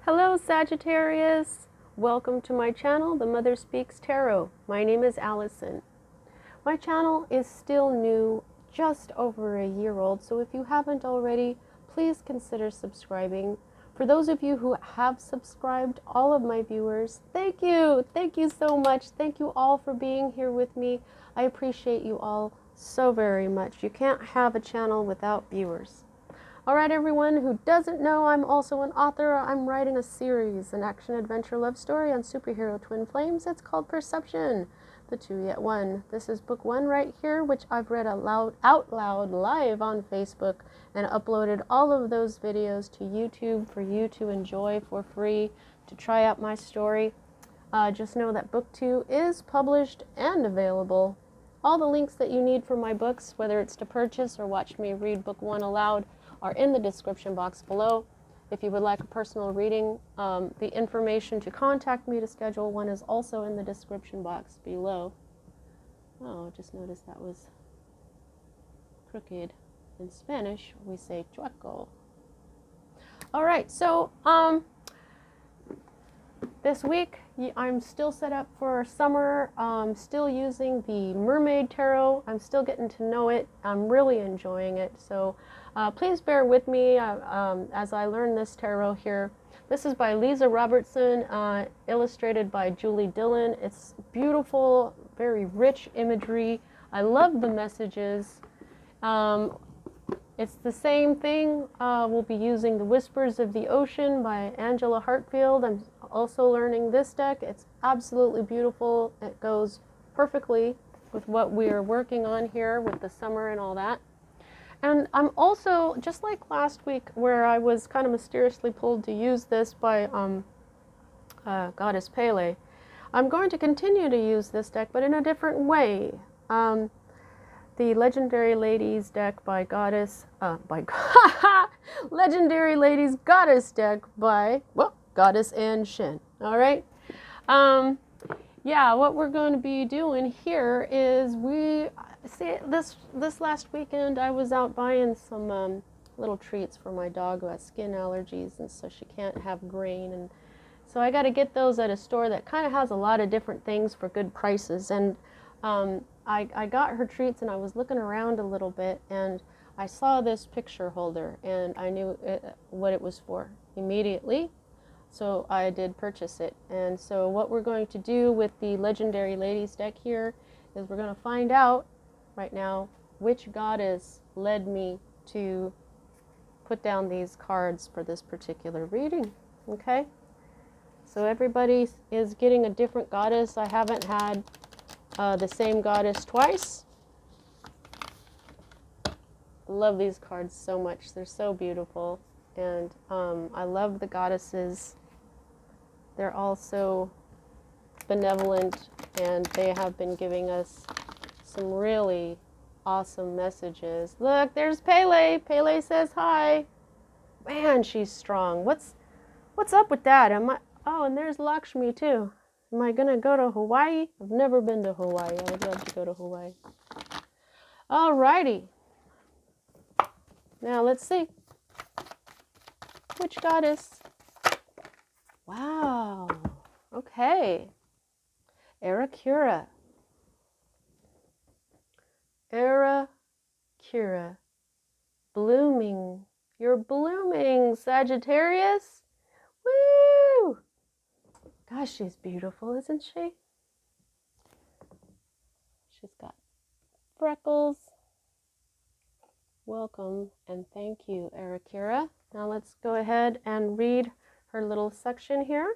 Hello Sagittarius! Welcome to my channel, The Mother Speaks Tarot. My name is Allison. My channel is still new, just over a year old, so if you haven't already, please consider subscribing. For those of you who have subscribed, all of my viewers, thank you! Thank you so much. Thank you all for being here with me. I appreciate you all so very much. You can't have a channel without viewers. Alright everyone who doesn't know, I'm also an author. I'm writing a series, an action-adventure love story on superhero twin flames. It's called Perception, the Two Yet One. This is book 1 right here, which I've read out loud live on Facebook and uploaded all of those videos to YouTube for you to enjoy for free, to try out my story. Just know that book 2 is published and available. All the links that you need for my books, whether it's to purchase or watch me read book 1 aloud, are in the description box below. If you would like a personal reading, the information to contact me to schedule one is also in the description box below. Oh, just noticed that was crooked. In Spanish, we say chueco. All right, so this week I'm still set up for summer. Still using the Mermaid Tarot. I'm still getting to know it. I'm really enjoying it. So please bear with me as I learn this tarot here. This is by Lisa Robertson, illustrated by Julie Dillon. It's beautiful, very rich imagery. I love the messages. It's the same thing. We'll be using The Whispers of the Ocean by Angela Hartfield. I'm also learning this deck. It's absolutely beautiful. It goes perfectly with what we're working on here with the summer and all that. And I'm also, just like last week where I was kind of mysteriously pulled to use this by Goddess Pele, I'm going to continue to use this deck, but in a different way. The Legendary Ladies deck by Legendary Ladies Goddess deck by, well, Goddess and Shin. All right. Yeah, what we're going to be doing here is this last weekend I was out buying some little treats for my dog who has skin allergies, and so she can't have grain, and so I got to get those at a store that kind of has a lot of different things for good prices. And I got her treats, and I was looking around a little bit, and I saw this picture holder, and I knew what it was for immediately. So I did purchase it. And so what we're going to do with the Legendary Ladies deck here is we're going to find out right now which goddess led me to put down these cards for this particular reading. Okay? So everybody is getting a different goddess. I haven't had the same goddess twice. I love these cards so much. They're so beautiful. And I love the goddesses. They're all so benevolent, and they have been giving us some really awesome messages. Look, there's Pele. Pele says hi. Man, she's strong. What's up with that? Oh, and there's Lakshmi too. Am I gonna go to Hawaii? I've never been to Hawaii. I would love to go to Hawaii. Alrighty. Now let's see. Which goddess? Wow. Okay. Aeracura. Aeracura. Blooming. You're blooming, Sagittarius. Woo! Gosh, she's beautiful, isn't she? She's got freckles. Welcome and thank you, Aeracura. Now let's go ahead and read her little section here.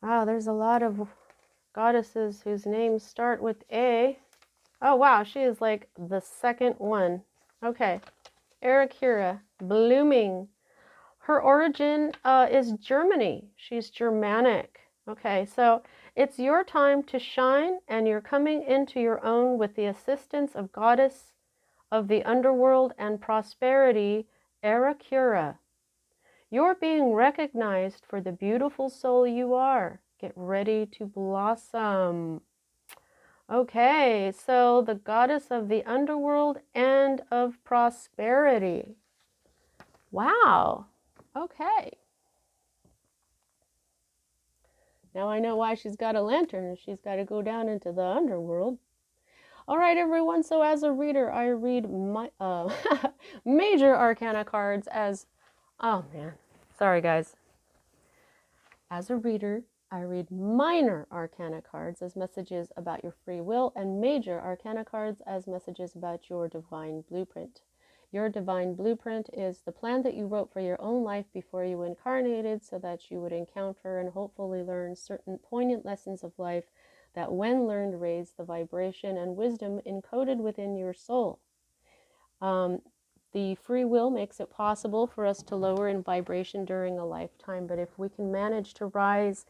Wow, there's a lot of goddesses whose names start with A. Oh wow, she is like the second one. Okay, Aeracura, blooming. Her origin is Germany. She's Germanic. Okay, so it's your time to shine, and you're coming into your own with the assistance of Goddess of the Underworld and Prosperity, Aeracura. You're being recognized for the beautiful soul you are. Get ready to blossom. Okay, so the goddess of the underworld and of prosperity. Wow. Okay. Now I know why she's got a lantern and she's got to go down into the underworld. All right, everyone. So as a reader, I read my major arcana cards as, oh man, sorry guys. As a reader, I read minor arcana cards as messages about your free will and major arcana cards as messages about your divine blueprint. Your divine blueprint is the plan that you wrote for your own life before you incarnated so that you would encounter and hopefully learn certain poignant lessons of life that, when learned, raise the vibration and wisdom encoded within your soul. The free will makes it possible for us to lower in vibration during a lifetime, but if we can manage to rise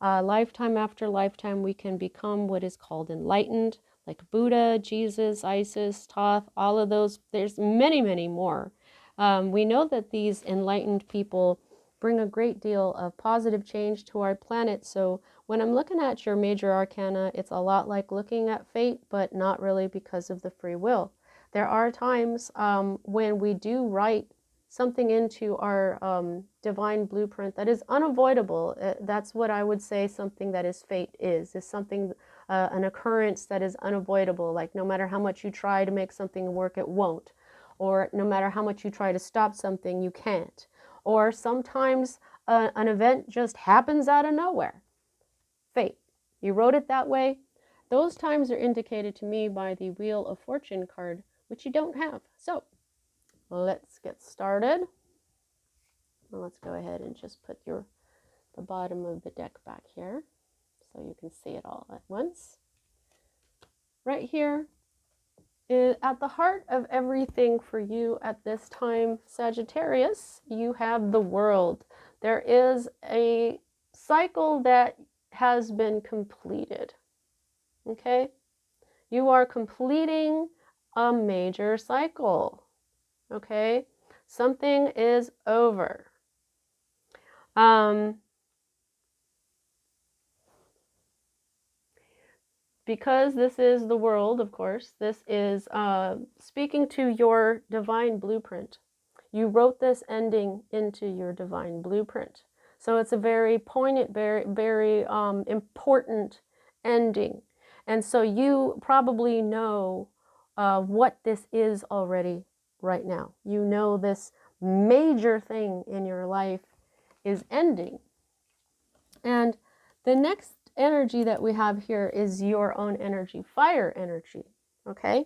lifetime after lifetime, we can become what is called enlightened, like Buddha, Jesus, Isis, Thoth, all of those. There's many, many more. We know that these enlightened people bring a great deal of positive change to our planet. So when I'm looking at your major arcana, it's a lot like looking at fate, but not really, because of the free will. There are times when we do write something into our divine blueprint that is unavoidable. That's what I would say something that is fate is something, an occurrence that is unavoidable. Like no matter how much you try to make something work, it won't. Or no matter how much you try to stop something, you can't. Or sometimes an event just happens out of nowhere. Fate. You wrote it that way. Those times are indicated to me by the Wheel of Fortune card, which you don't have. So let's get started. Well, let's go ahead and just put the bottom of the deck back here so you can see it all at once. Right here is at the heart of everything for you at this time, Sagittarius, you have the world. There is a cycle that has been completed. Okay? You are completing a major cycle. Okay? Something is over. Because this is the world, of course, this is speaking to your divine blueprint. You wrote this ending into your divine blueprint. So it's a very poignant, very, very important ending. And so you probably know what this is already right now. You know this major thing in your life is ending. And the next energy that we have here is your own energy, fire energy. Okay?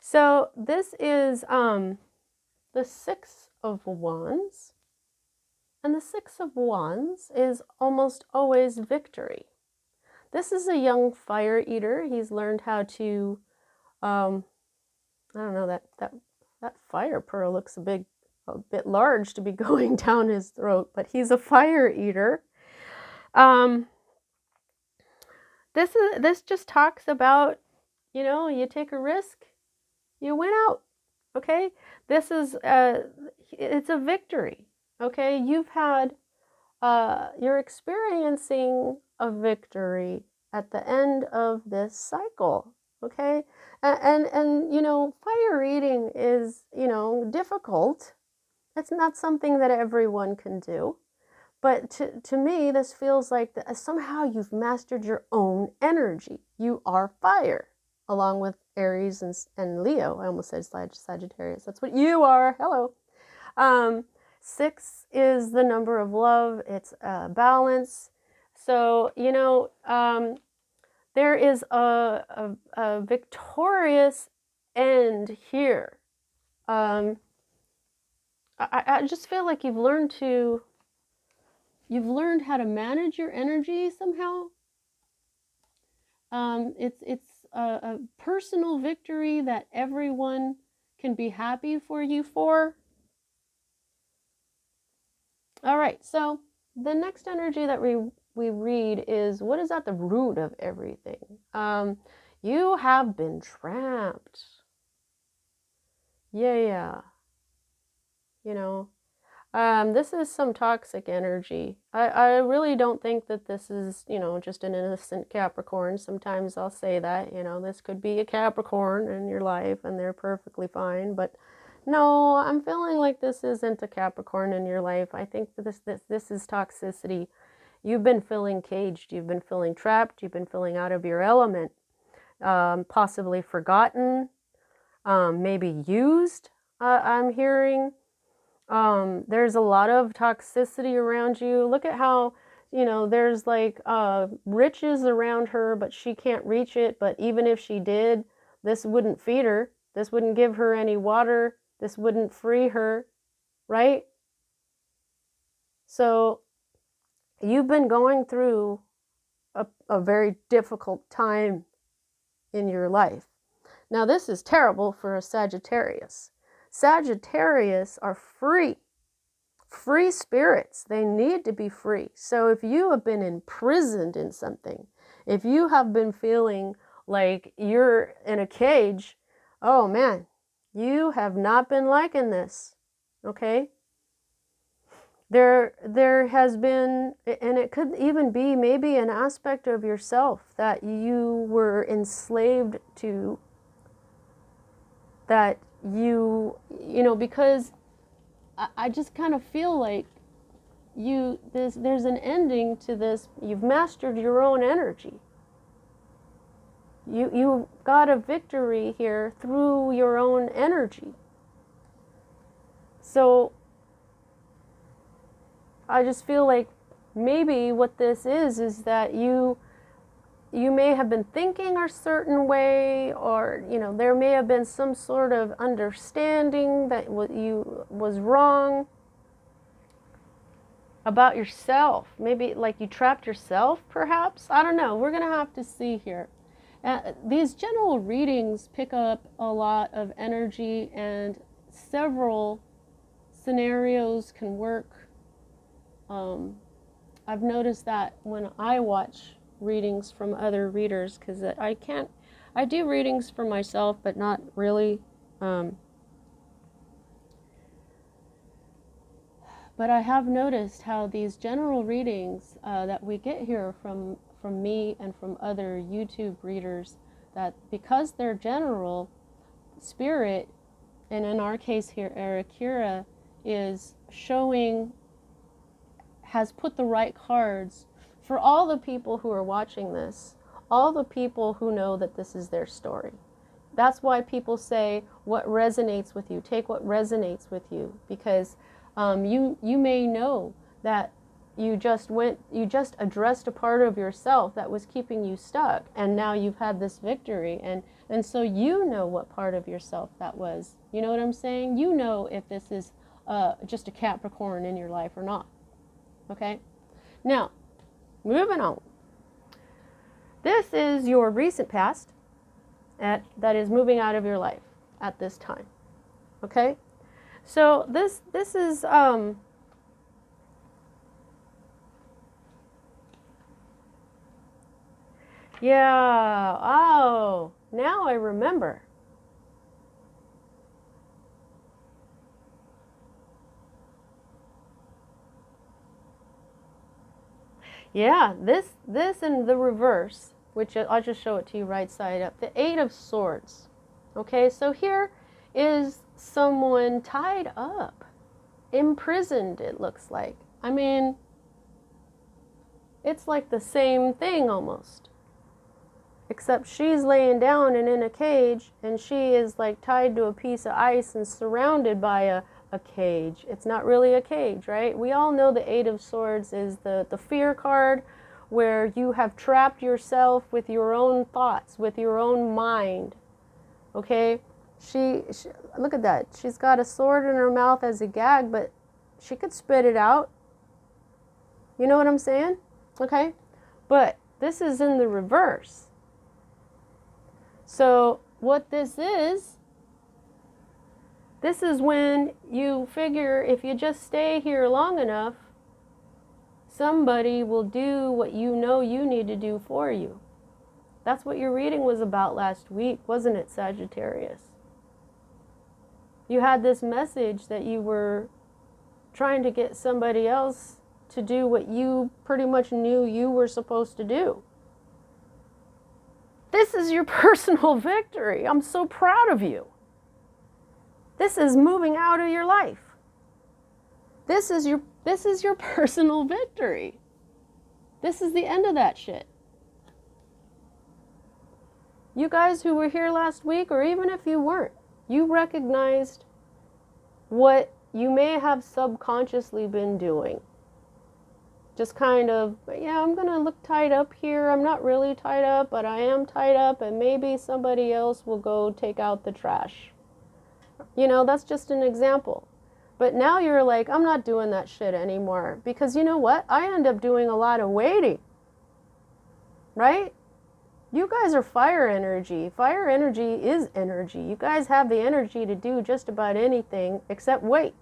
So this is the Six of Wands. And the Six of Wands is almost always victory. This is a young fire eater. He's learned how to, I don't know, that fire pearl looks a bit large to be going down his throat, but he's a fire eater. This just talks about, you know, you take a risk, you win out. Okay, this is it's a victory. Okay, you're experiencing a victory at the end of this cycle. Okay, and you know, fire eating is, you know, difficult. It's not something that everyone can do. But to me, this feels like somehow you've mastered your own energy. You are fire, along with Aries and Leo. I almost said Sagittarius. That's what you are. Hello. 6 is the number of love. It's balance. So, you know, there is a victorious end here. I just feel like you've learned how to manage your energy somehow. It's a personal victory that everyone can be happy for you for. All right, so the next energy that we read is, what is at the root of everything? You have been trapped. Yeah. You know, This is some toxic energy. I really don't think that this is, you know, just an innocent Capricorn. Sometimes I'll say that, you know, this could be a Capricorn in your life and they're perfectly fine. But no, I'm feeling like this isn't a Capricorn in your life. I think that this is toxicity. You've been feeling caged. You've been feeling trapped. You've been feeling out of your element, possibly forgotten, maybe used, I'm hearing. There's a lot of toxicity around you. Look at how, you know, there's like riches around her, but she can't reach it. But even if she did, this wouldn't feed her. This wouldn't give her any water. This wouldn't free her, right? So you've been going through a very difficult time in your life. Now, this is terrible for a Sagittarius. Sagittarius are free spirits. They need to be free. So if you have been imprisoned in something, if you have been feeling like you're in a cage, oh man, you have not been liking this. Okay? There has been, and it could even be maybe an aspect of yourself that you were enslaved to, that you know, because I just kind of feel like there's an ending to this. You've mastered your own energy. You got a victory here through your own energy. So I just feel like maybe what this is that you may have been thinking a certain way, or, you know, there may have been some sort of understanding that you was wrong about yourself. Maybe like you trapped yourself, perhaps. I don't know. We're going to have to see here. These general readings pick up a lot of energy, and several scenarios can work. I've noticed that when I watch readings from other readers, because I do readings for myself, but not really. But I have noticed how these general readings that we get here from me and from other YouTube readers, that because they're general, Spirit, and in our case here, Aeracura, is showing, has put the right cards for all the people who are watching this, all the people who know that this is their story. That's why people say what resonates with you. Take what resonates with you, because you may know that you just addressed a part of yourself that was keeping you stuck, and now you've had this victory, and so you know what part of yourself that was. You know what I'm saying? You know if this is just a Capricorn in your life or not. Okay? Now, moving on. This is your recent past that is moving out of your life at this time. Okay? So this is yeah, oh, now I remember. Yeah, this in the reverse, which I'll just show it to you right side up. The Eight of Swords. Okay, so here is someone tied up, imprisoned, it looks like. I mean, it's like the same thing almost. Except she's laying down and in a cage, and she is like tied to a piece of ice and surrounded by a cage. It's not really a cage, right? We all know the Eight of Swords is the fear card, where you have trapped yourself with your own thoughts, with your own mind. Okay? She look at that. She's got a sword in her mouth as a gag, but she could spit it out. You know what I'm saying? Okay? But this is in the reverse. So what this is when you figure if you just stay here long enough, somebody will do what you know you need to do for you. That's what your reading was about last week, wasn't it, Sagittarius? You had this message that you were trying to get somebody else to do what you pretty much knew you were supposed to do. This is your personal victory. I'm so proud of you. This is moving out of your life. This is your personal victory. This is the end of that shit. You guys who were here last week, or even if you weren't, you recognized what you may have subconsciously been doing. Just kind of, yeah, I'm going to look tied up here. I'm not really tied up, but I am tied up, and maybe somebody else will go take out the trash. You know, that's just an example. But now you're like, I'm not doing that shit anymore. Because you know what? I end up doing a lot of waiting. Right? You guys are fire energy. Fire energy is energy. You guys have the energy to do just about anything except wait.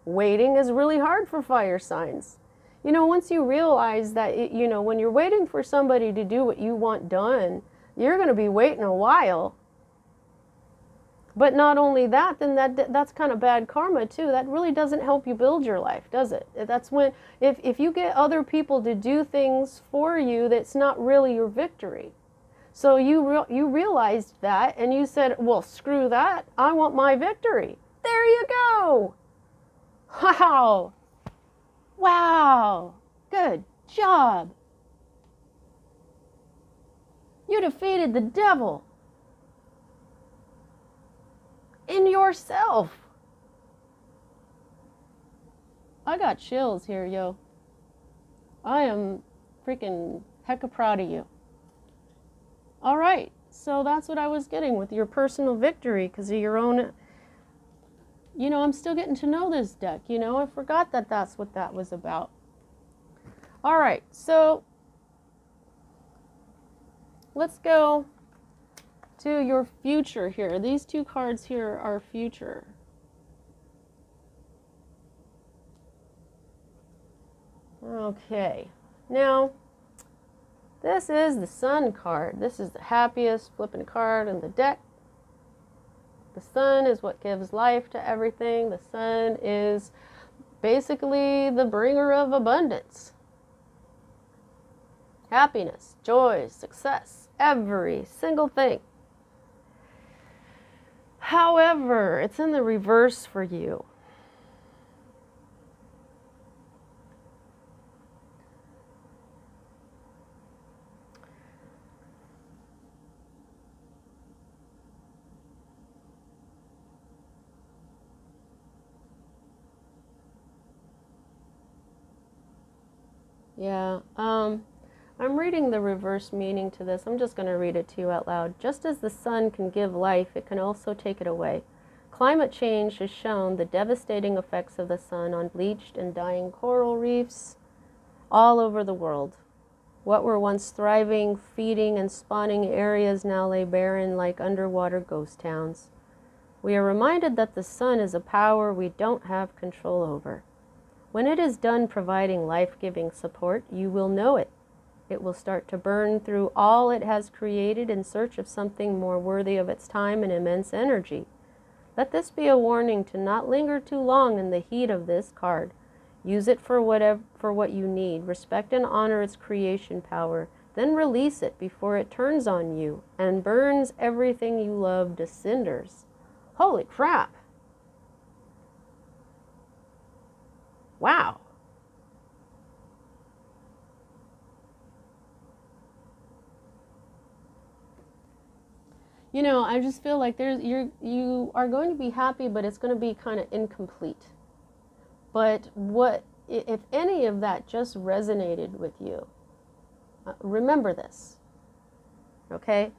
Waiting is really hard for fire signs. You know, once you realize that, you know, when you're waiting for somebody to do what you want done, you're going to be waiting a while. But not only that, then that's kind of bad karma too. That really doesn't help you build your life, does it? That's when, if you get other people to do things for you, that's not really your victory. So you realized that, and you said, well, screw that. I want my victory. There you go. Wow. Wow. Good job. You defeated the devil in yourself. I got chills here, yo. I am freaking hecka proud of you. All right, so that's what I was getting with your personal victory, because of your own, you know, I'm still getting to know this deck, you know, I forgot that that's what that was about. All right, so let's go to your future here. These two cards here are future. Okay, now this is the Sun card. This is the happiest flipping card in the deck. The Sun is what gives life to everything. The Sun is basically the bringer of abundance. Happiness, joy, success, every single thing. However, it's in the reverse for you. Yeah, I'm reading the reverse meaning to this. I'm just going to read it to you out loud. Just as the sun can give life, it can also take it away. Climate change has shown the devastating effects of the sun on bleached and dying coral reefs all over the world. What were once thriving, feeding, and spawning areas now lay barren like underwater ghost towns. We are reminded that the sun is a power we don't have control over. When it is done providing life-giving support, you will know it. It will start to burn through all it has created in search of something more worthy of its time and immense energy. Let this be a warning to not linger too long in the heat of this card. Use it for what you need. Respect and honor its creation power. Then release it before it turns on you and burns everything you love to cinders. Holy crap! Wow. You know, I just feel like you are going to be happy, but it's going to be kind of incomplete. But what if any of that just resonated with you? Remember this. Okay?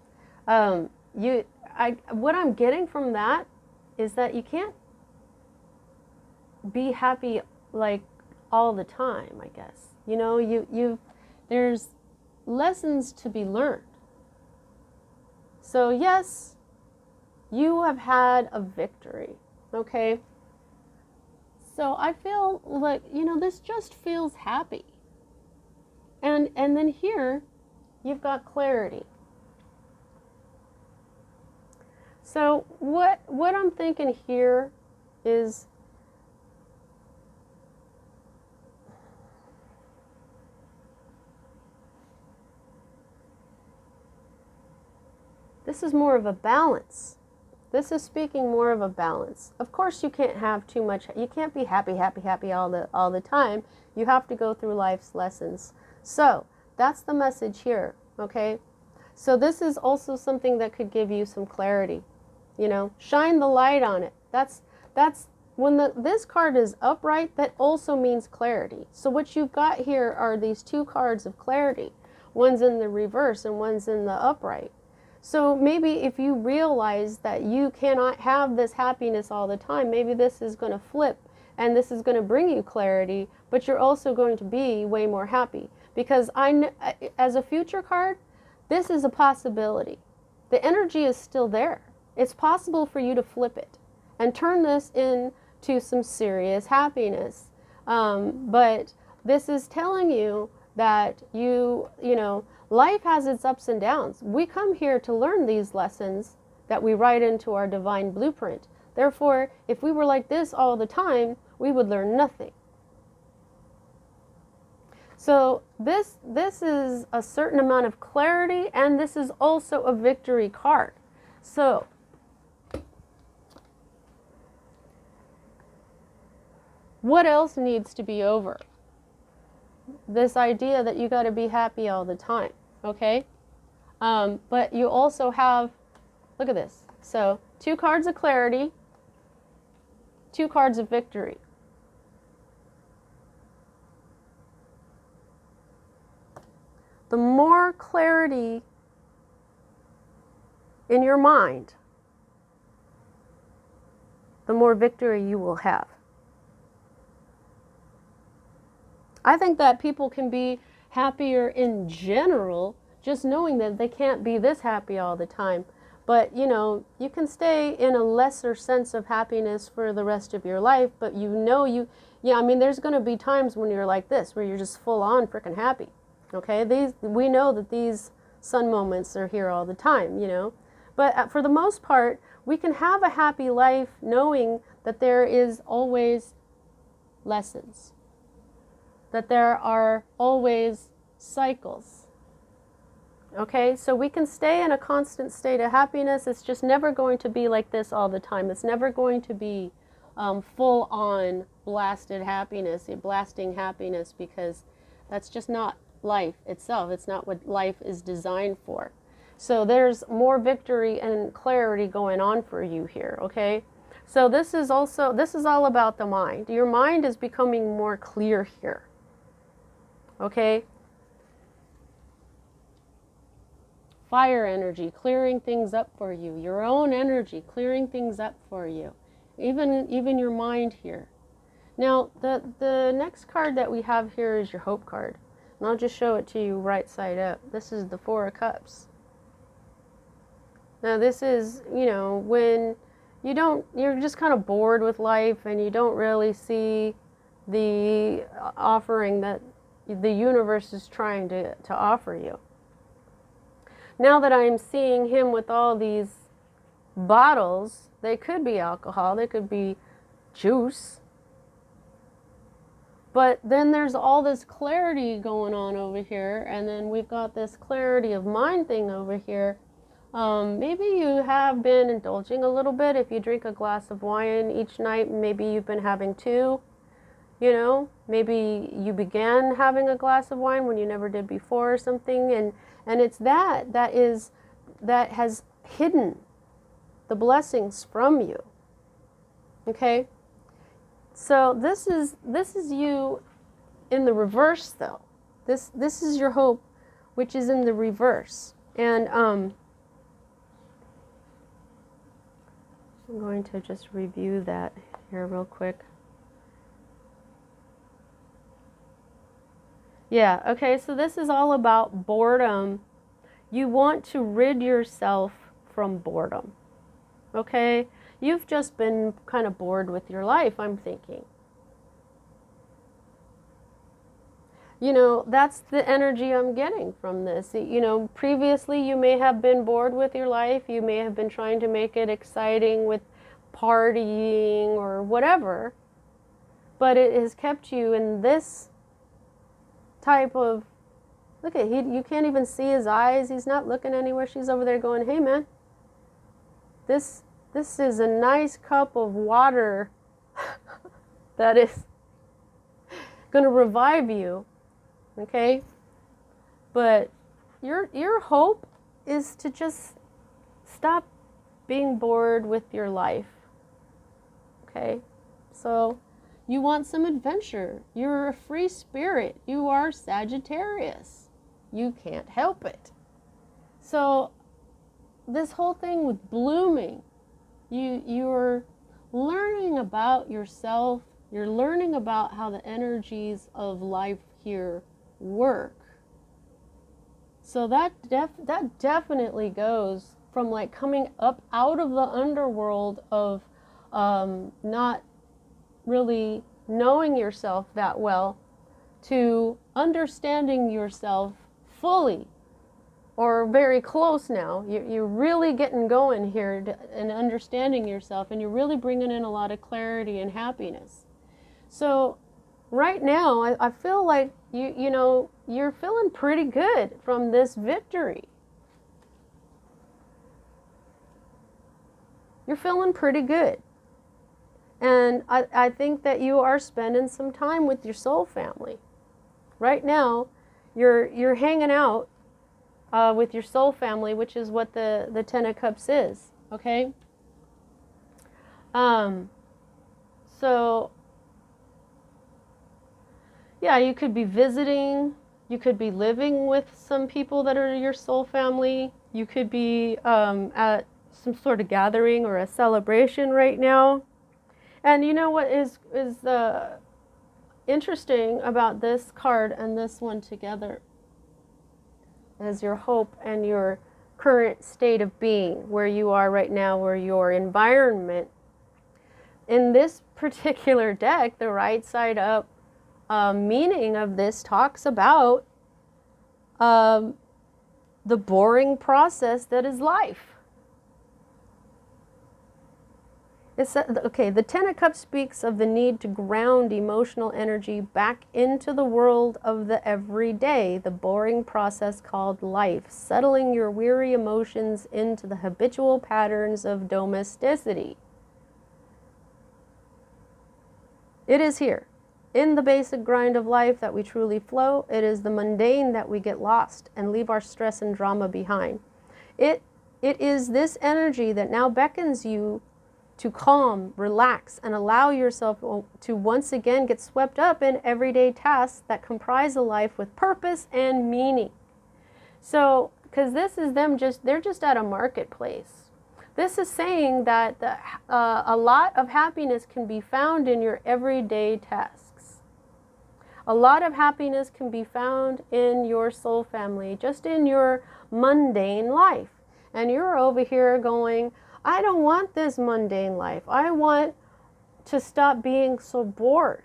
What I'm getting from that is that you can't be happy like all the time, I guess. You know, there's lessons to be learned. So yes, you have had a victory, okay? So I feel like, you know, this just feels happy. And then here, you've got clarity. So what I'm thinking here is This is more of a balance. This is speaking more of a balance. Of course, you can't have too much. You can't be happy, happy, happy all the time. You have to go through life's lessons. So that's the message here, okay? So this is also something that could give you some clarity. You know, shine the light on it. That's when this card is upright, that also means clarity. So what you've got here are these two cards of clarity. One's in the reverse and one's in the upright. So maybe if you realize that you cannot have this happiness all the time, maybe this is going to flip and this is going to bring you clarity, but you're also going to be way more happy. Because as a future card, this is a possibility. The energy is still there. It's possible for you to flip it and turn this into some serious happiness. But this is telling you that you know, life has its ups and downs. We come here to learn these lessons that we write into our divine blueprint. Therefore, if we were like this all the time, we would learn nothing. So this is a certain amount of clarity, and this is also a victory card. So what else needs to be over? This idea that you got to be happy all the time, okay? But you also have, look at this. So 2 cards of clarity, 2 cards of victory. The more clarity in your mind, the more victory you will have. I think that people can be happier in general, just knowing that they can't be this happy all the time. But, you know, you can stay in a lesser sense of happiness for the rest of your life, but you know I mean, there's going to be times when you're like this, where you're just full on freaking happy. Okay? We know that these sun moments are here all the time, you know. But for the most part, we can have a happy life knowing that there is always lessons. That there are always cycles. Okay, so we can stay in a constant state of happiness. It's just never going to be like this all the time. It's never going to be full on blasting happiness, because that's just not life itself. It's not what life is designed for. So there's more victory and clarity going on for you here, okay? So this is all about the mind. Your mind is becoming more clear here. Okay? Fire energy, clearing things up for you. Your own energy, clearing things up for you. Even your mind here. Now, the next card that we have here is your hope card. And I'll just show it to you right side up. This is the 4 of Cups. Now, this is, you know, when you're just kind of bored with life and you don't really see the offering that the universe is trying to offer you. Now that I'm seeing him with all these bottles, they could be alcohol, they could be juice. But then there's all this clarity going on over here, and then we've got this clarity of mind thing over here. Maybe you have been indulging a little bit. If you drink a glass of wine each night, maybe you've been having 2. You know, maybe you began having a glass of wine when you never did before or something, and it's that has hidden the blessings from you. Okay? So this is you in the reverse though. This is your hope, which is in the reverse. And I'm going to just review that here real quick. Yeah, okay, so this is all about boredom. You want to rid yourself from boredom, okay? You've just been kind of bored with your life, I'm thinking. You know, that's the energy I'm getting from this. You know, previously you may have been bored with your life. You may have been trying to make it exciting with partying or whatever, but it has kept you in this type of, look at, you can't even see his eyes. He's not looking anywhere. She's over there going, hey man, This is a nice cup of water that is going to revive you, okay? But your hope is to just stop being bored with your life, okay? So you want some adventure. You're a free spirit. You are Sagittarius. You can't help it. So this whole thing with blooming, you're learning about yourself. You're learning about how the energies of life here work. So that definitely goes from like coming up out of the underworld of not really knowing yourself that well to understanding yourself fully, or very close now. You're really getting going here and understanding yourself, and you're really bringing in a lot of clarity and happiness. So right now, I feel like you know, you're feeling pretty good from this victory. You're feeling pretty good. And I think that you are spending some time with your soul family. Right now, you're hanging out with your soul family, which is what the Ten of Cups is, okay? So, yeah, you could be visiting, you could be living with some people that are your soul family, you could be at some sort of gathering or a celebration right now. And you know what is interesting about this card and this one together is your hope and your current state of being, where you are right now, or your environment. In this particular deck, the right side up meaning of this talks about the boring process that is life. Okay, the Ten of Cups speaks of the need to ground emotional energy back into the world of the everyday, the boring process called life, settling your weary emotions into the habitual patterns of domesticity. It is here, in the basic grind of life, that we truly flow. It is the mundane that we get lost and leave our stress and drama behind. It is this energy that now beckons you to calm, relax, and allow yourself to once again get swept up in everyday tasks that comprise a life with purpose and meaning. So, because this is them they're just at a marketplace. This is saying that a lot of happiness can be found in your everyday tasks. A lot of happiness can be found in your soul family, just in your mundane life. And you're over here going, I don't want this mundane life. I want to stop being so bored.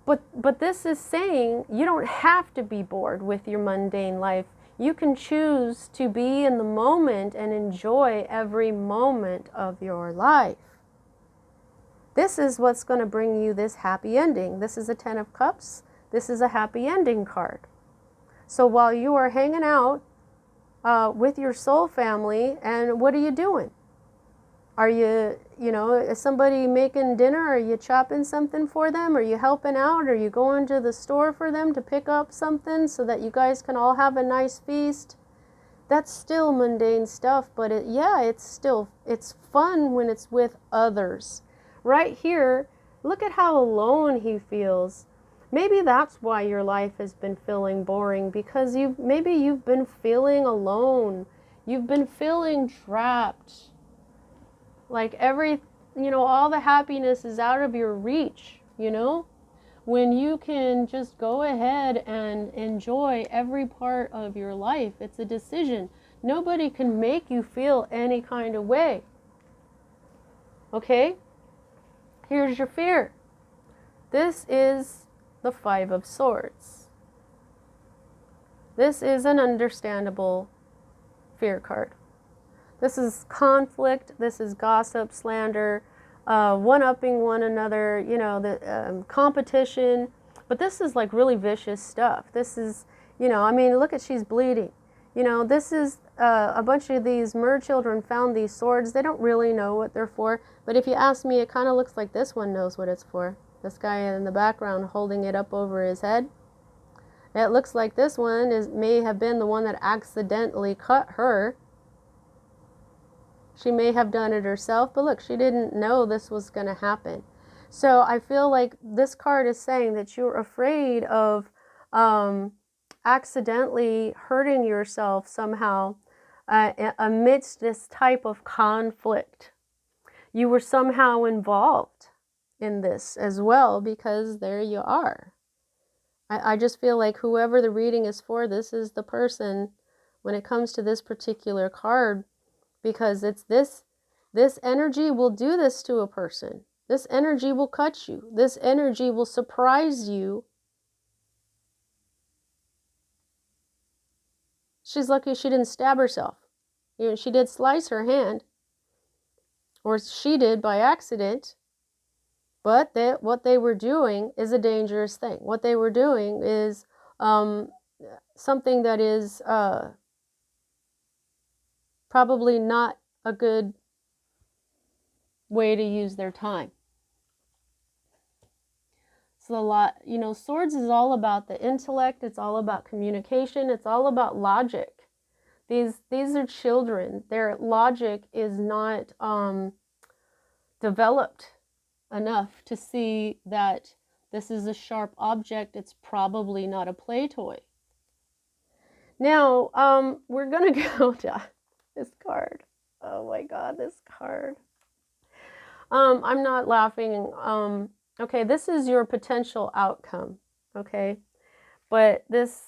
But this is saying you don't have to be bored with your mundane life. You can choose to be in the moment and enjoy every moment of your life. This is what's going to bring you this happy ending. This is a Ten of Cups. This is a happy ending card. So while you are hanging out with your soul family, and what are you doing? Are you, is somebody making dinner? Are you chopping something for them? Are you helping out? Are you going to the store for them to pick up something so that you guys can all have a nice feast? That's still mundane stuff, but it's fun when it's with others. Right here, look at how alone he feels. Maybe that's why your life has been feeling boring, because maybe you've been feeling alone. You've been feeling trapped. Like all the happiness is out of your reach, when you can just go ahead and enjoy every part of your life. It's a decision. Nobody can make you feel any kind of way. Okay? Here's your fear. This is the Five of Swords. This is an understandable fear card. This is conflict, this is gossip, slander, one-upping one another, competition. But this is like really vicious stuff. This is, look she's bleeding. You know, this is a bunch of these mer children found these swords. They don't really know what they're for, but if you ask me, it kind of looks like this one knows what it's for. This guy in the background holding it up over his head. It looks like this one may have been the one that accidentally cut her. She may have done it herself, but look, she didn't know this was going to happen. So I feel like this card is saying that you're afraid of accidentally hurting yourself somehow amidst this type of conflict. You were somehow involved in this as well, because there you are. I just feel like whoever the reading is for, this is the person when it comes to this particular card, because it's this energy will do this to a person. This energy will cut you. This energy will surprise you. She's lucky she didn't stab herself. You know, she did slice her hand, or she did by accident, but what they were doing is a dangerous thing. What they were doing is something that is probably not a good way to use their time. It's a lot, you know, swords is all about the intellect. It's all about communication. It's all about logic. These are children. Their logic is not developed enough to see that this is a sharp object. It's probably not a play toy. Now, we're going to go to this card. Oh my God, this card. I'm not laughing. Okay, this is your potential outcome. Okay, but this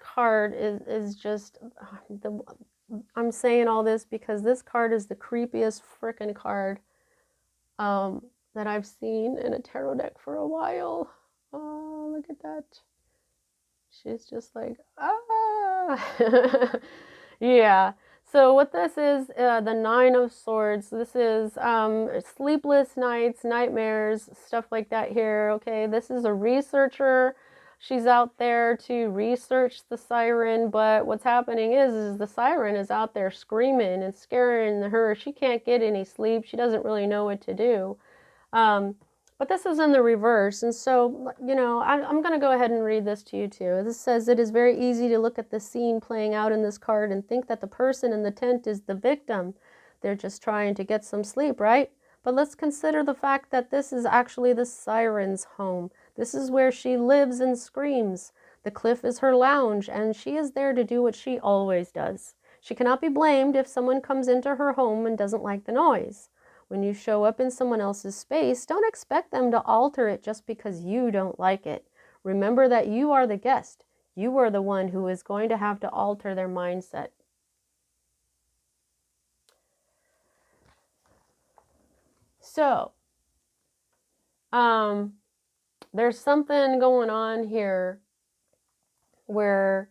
card is just I'm saying all this because this card is the creepiest frickin' card that I've seen in a tarot deck for a while. Oh, look at that. She's just like, ah. Yeah. So what this is, the Nine of Swords. This is sleepless nights, nightmares, stuff like that here. Okay, this is a researcher. She's out there to research the siren, but what's happening is the siren is out there screaming and scaring her. She can't get any sleep. She doesn't really know what to do. But this is in the reverse, and so, you know, I'm going to go ahead and read this to you too. This says, it is very easy to look at the scene playing out in this card and think that the person in the tent is the victim. They're just trying to get some sleep, right? But let's consider the fact that this is actually the siren's home. This is where she lives and screams. The cliff is her lounge, and she is there to do what she always does. She cannot be blamed if someone comes into her home and doesn't like the noise. When you show up in someone else's space, don't expect them to alter it just because you don't like it. Remember that you are the guest. You are the one who is going to have to alter their mindset. So, there's something going on here where,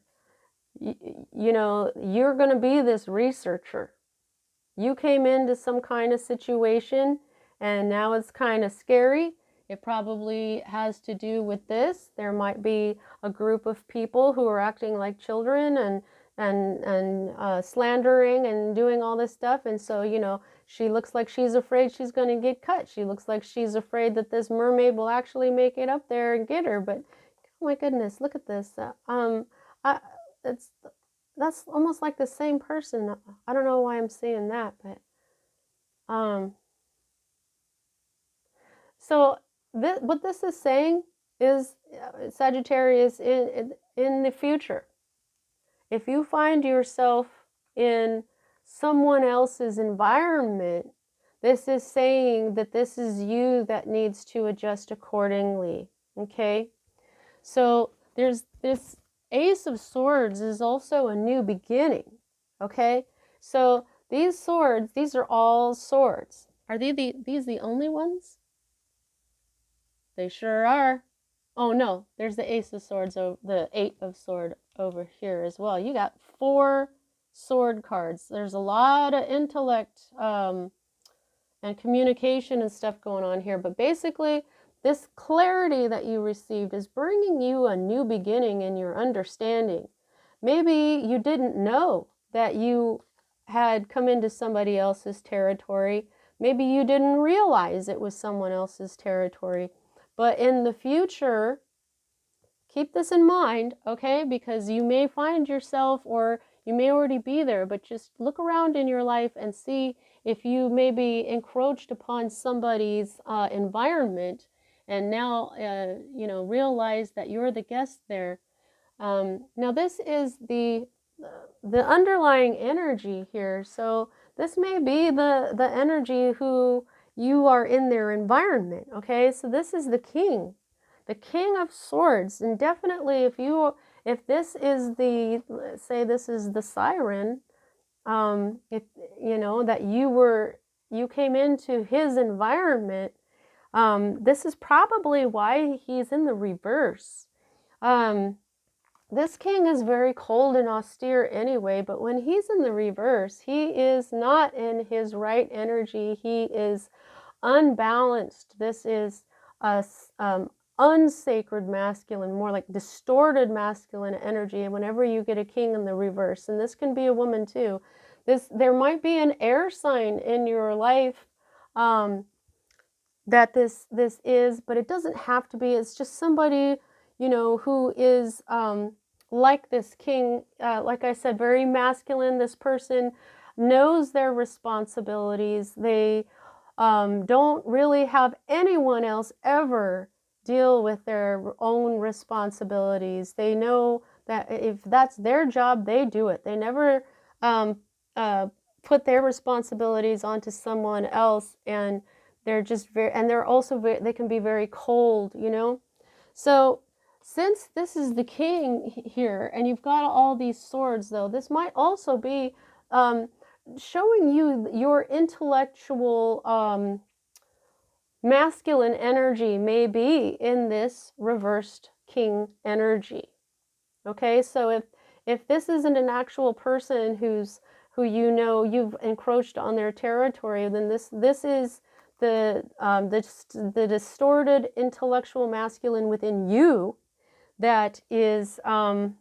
you know, you're going to be this researcher. You came into some kind of situation and now it's kind of scary. It probably has to do with this. There might be a group of people who are acting like children and slandering and doing all this stuff. And so, you know, she looks like she's afraid she's going to get cut. She looks like she's afraid that this mermaid will actually make it up there and get her. But oh my goodness, look at this. That's almost like the same person. I don't know why I'm saying that, but so what this is saying is, Sagittarius, in the future, if you find yourself in someone else's environment, this is saying that this is you that needs to adjust accordingly. Okay, so there's this Ace of Swords is also a new beginning. Okay, so these swords, these are all swords. Are these the only ones? They sure are. Oh no, there's the Ace of Swords, the Eight of Swords over here as well. You got 4 sword cards. There's a lot of intellect and communication and stuff going on here, but basically this clarity that you received is bringing you a new beginning in your understanding. maybe you didn't know that you had come into somebody else's territory. Maybe you didn't realize it was someone else's territory. But in the future, keep this in mind, okay? Because you may find yourself, or you may already be there, but just look around in your life and see if you maybe encroached upon somebody's environment, and now, realize that you're the guest there. Now this is the underlying energy here. So this may be the energy who you are in their environment, okay? So this is the king of swords. And definitely if this is the, say this is the siren, if that you came into his environment, this is probably why he's in the reverse. This king is very cold and austere anyway, but when he's in the reverse, he is not in his right energy. He is unbalanced. This is a unsacred masculine, more like distorted masculine energy. And whenever you get a king in the reverse, and this can be a woman too, there might be an air sign in your life that this is, but it doesn't have to be. It's just somebody, who is like this king, like I said, very masculine. This person knows their responsibilities. They don't really have anyone else ever deal with their own responsibilities. They know that if that's their job, they do it. They never put their responsibilities onto someone else, and they're just they're also they can be very cold, So since this is the king here, and you've got all these swords, though, this might also be showing you your intellectual masculine energy may be in this reversed king energy. Okay, so if this isn't an actual person who you've encroached on their territory, then this is the distorted intellectual masculine within you that is at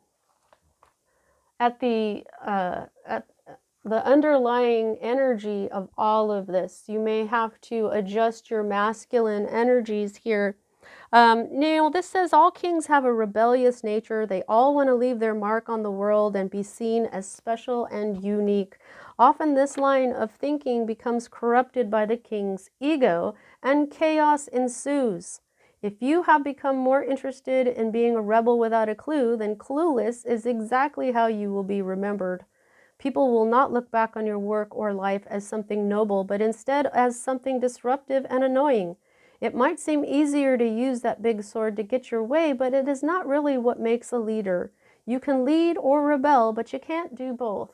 the underlying energy of all of this. You may have to adjust your masculine energies here. Now, this says all kings have a rebellious nature. They all want to leave their mark on the world and be seen as special and unique. Often this line of thinking becomes corrupted by the king's ego, and chaos ensues. If you have become more interested in being a rebel without a clue, then clueless is exactly how you will be remembered. People will not look back on your work or life as something noble, but instead as something disruptive and annoying. It might seem easier to use that big sword to get your way, but it is not really what makes a leader. You can lead or rebel, but you can't do both.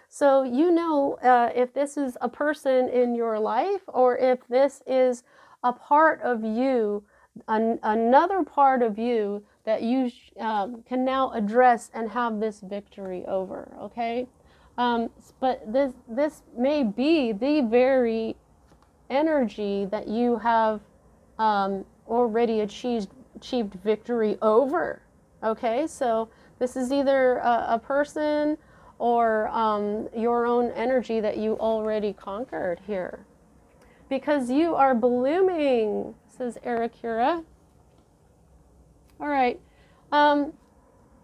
So if this is a person in your life, or if this is a part of you, another part of you that you can now address and have this victory over, okay? But this may be the very energy that you have already achieved victory over. Okay, so this is either a person or your own energy that you already conquered here. Because you are blooming, says Aeracura. All right.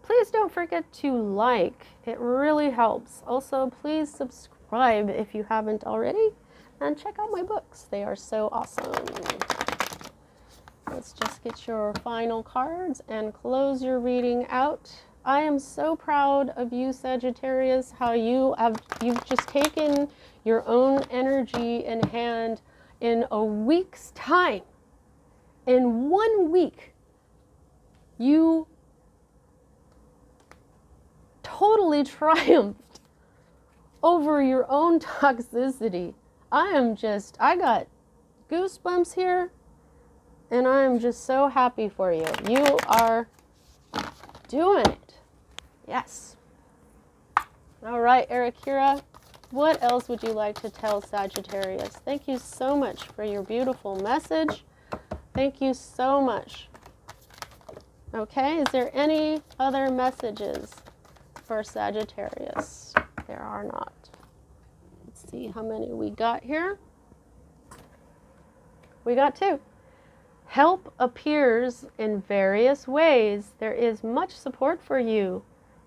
Please don't forget to like. It really helps. Also, please subscribe if you haven't already. And check out my books. They are so awesome. Let's just get your final cards and close your reading out. I am so proud of you, Sagittarius, how you've just taken your own energy in hand in a week's time. In 1 week, you totally triumphed over your own toxicity. I got goosebumps here, and I am just so happy for you. You are doing it. Yes. All right, Aeracura, what else would you like to tell Sagittarius? Thank you so much for your beautiful message. Thank you so much. Okay, is there any other messages for Sagittarius? There are not. Let's see how many we got here. We got 2. Help appears in various ways. There is much support for you.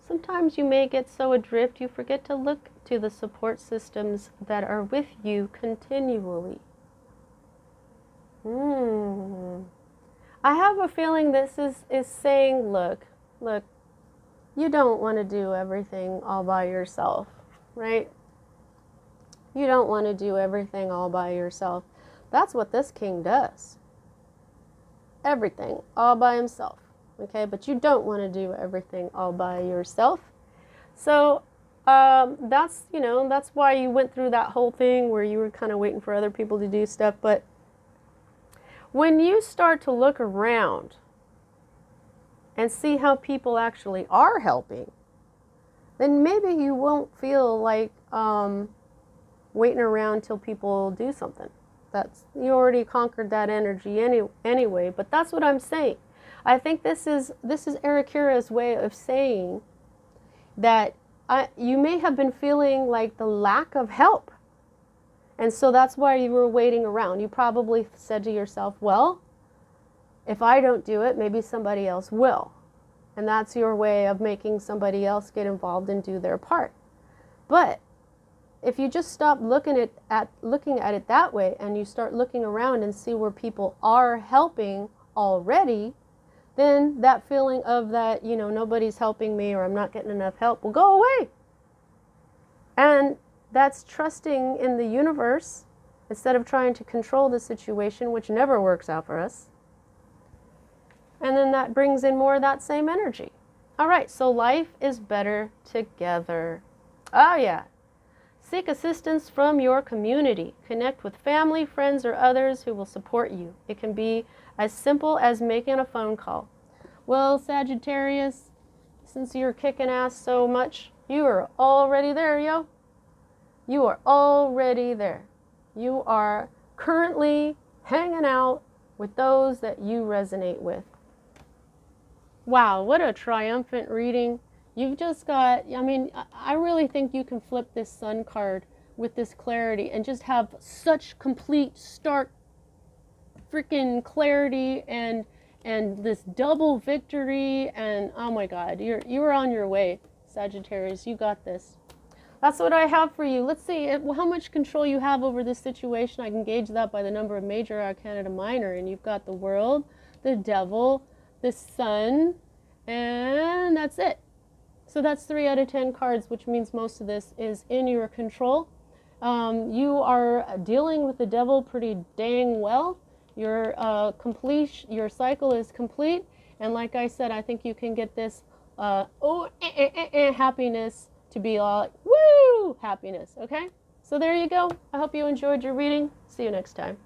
Sometimes you may get so adrift you forget to look to the support systems that are with you continually. I have a feeling this is saying, look, you don't want to do everything all by yourself, right? You don't want to do everything all by yourself. That's what this king does. Everything all by himself, okay? But you don't want to do everything all by yourself. So that's, you know, that's why you went through that whole thing where you were kind of waiting for other people to do stuff. But when you start to look around and see how people actually are helping, then maybe you won't feel like waiting around till people do something. You already conquered that energy anyway, but that's what I'm saying. I think this is Aeracura's way of saying that you may have been feeling like the lack of help. And so that's why you were waiting around. You probably said to yourself, well, if I don't do it, maybe somebody else will. And that's your way of making somebody else get involved and do their part. But if you just stop looking at it that way and you start looking around and see where people are helping already, then that feeling of that, you know, nobody's helping me or I'm not getting enough help will go away. And that's trusting in the universe instead of trying to control the situation, which never works out for us. And then that brings in more of that same energy. All right, so life is better together. Oh yeah. Seek assistance from your community. Connect with family, friends, or others who will support you. It can be as simple as making a phone call. Well, Sagittarius, since you're kicking ass so much, you are already there, yo. You are already there. You are currently hanging out with those that you resonate with. Wow, what a triumphant reading. You've just got, I mean, I really think you can flip this Sun card with this clarity and just have such complete, stark, freaking clarity and this double victory. And oh my God, you're on your way, Sagittarius. You got this. That's what I have for you. Let's see how much control you have over this situation. I can gauge that by the number of major arcana to minor. And you've got the World, the Devil, the Sun, and that's it. So that's 3 out of 10 cards, which means most of this is in your control. You are dealing with the devil pretty dang well. Your cycle is complete. And like I said, I think you can get this happiness to be all like, woo, happiness, okay? So there you go. I hope you enjoyed your reading. See you next time.